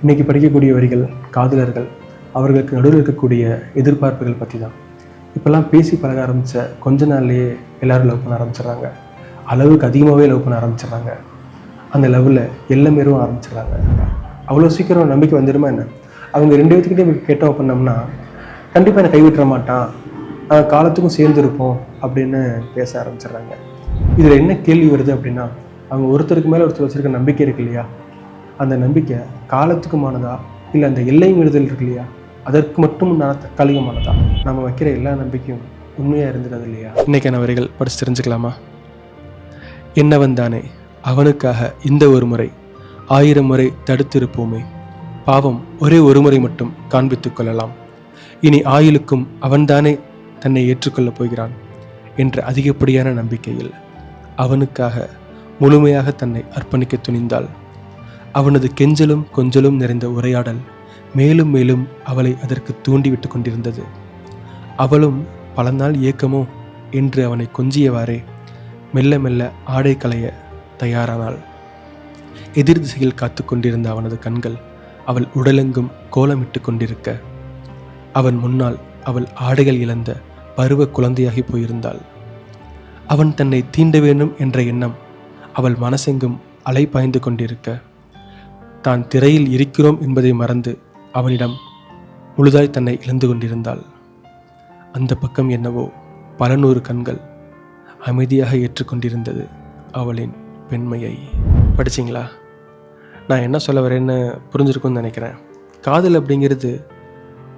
இன்றைக்கி படிக்கக்கூடிய வரிகள் காதலர்கள் அவர்களுக்கு நடுவில் இருக்கக்கூடிய எதிர்பார்ப்புகள் பற்றி தான். இப்போல்லாம் பேசி பழக ஆரம்பித்த கொஞ்ச நாள்லேயே எல்லோரும் லவ் பண்ண ஆரம்பிச்சிடுறாங்க. அளவுக்கு அதிகமாகவே லவ் பண்ண ஆரம்பிச்சிடுறாங்க. அந்த லவ்வில் எல்லை மீறவும் ஆரம்பிச்சிடுறாங்க. அவ்வளோ சீக்கிரம் நம்பிக்கை வந்துடுமா என்ன? அவங்க 2 பேர்த்துக்கிட்டே கேட்டோம் அப்படின்னம்னா, கண்டிப்பாக என்னை கைவிட்டுற மாட்டான், காலத்துக்கும் சேர்ந்துருப்போம் அப்படின்னு பேச ஆரம்பிச்சிடுறாங்க. இதில் என்ன கேள்வி வருது அப்படின்னா, அவங்க ஒருத்தருக்கு மேலே ஒருத்தர் வச்சுருக்க நம்பிக்கை இருக்கு இல்லையா, அந்த நம்பிக்கை காலத்துக்குமானதா இல்லை அந்த எல்லை மீறுதல் இருக்கு இல்லையா அதற்கு மட்டும் தற்காலிகமானதா? நம்ம வைக்கிற எல்லா நம்பிக்கையும் உண்மையாக இருந்துடாது இல்லையா? இன்றைக்கான வரிகள் படித்து தெரிஞ்சுக்கலாமா? என்னவன் தானே அவனுக்காக இந்த ஒரு முறை 1000 முறை தடுத்திருப்போமே, பாவம் ஒரே ஒரு முறை மட்டும் காண்பித்துக் கொள்ளலாம், இனி ஆயுளுக்கும் அவன்தானே தன்னை ஏற்றுக்கொள்ளப் போகிறான் என்ற அதிகப்படியான நம்பிக்கையில் அவனுக்காக முழுமையாக தன்னை அர்ப்பணிக்க துணிந்தாள். அவனது கெஞ்சலும் கொஞ்சலும் நிறைந்த உரையாடல் மேலும் மேலும் அவளை அதற்கு தூண்டிவிட்டு கொண்டிருந்தது. அவளும் பல நாள் ஏக்கமோ என்று அவனை கொஞ்சியவாறே மெல்ல மெல்ல ஆடை களைய தயாரானாள். எதிர் திசையில் காத்து கொண்டிருந்த அவனது கண்கள் அவள் உடலெங்கும் கோலமிட்டு கொண்டிருக்க, அவன் முன்னால் அவள் ஆடைகள் இழந்த பருவ குழந்தையாகி போயிருந்தாள். அவன் தன்னை தீண்ட வேண்டும் என்ற எண்ணம் அவள் மனசெங்கும் அலை பாய்ந்து கொண்டிருக்க, தான் திரையில் இருக்கிறோம் என்பதை மறந்து அவனிடம் முழுதாய் தன்னை இழந்து கொண்டிருந்தாள். அந்த பக்கம் என்னவோ பல நூறு கண்கள் அமைதியாக ஏற்றுக்கொண்டிருந்தது அவளின் பெண்மையை. படிச்சிங்களா? நான் என்ன சொல்ல வரேன்னு புரிஞ்சிருக்கும்னு நினைக்கிறேன். காதல் அப்படிங்கிறது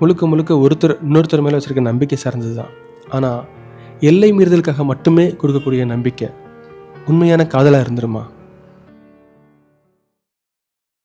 முழுக்க முழுக்க இன்னொருத்தர் மேலே வச்சுருக்க நம்பிக்கை சார்ந்தது தான். ஆனால் எல்லை மீறுதலுக்காக மட்டுமே கொடுக்கக்கூடிய நம்பிக்கை உண்மையான காதலாக இருந்துருமா?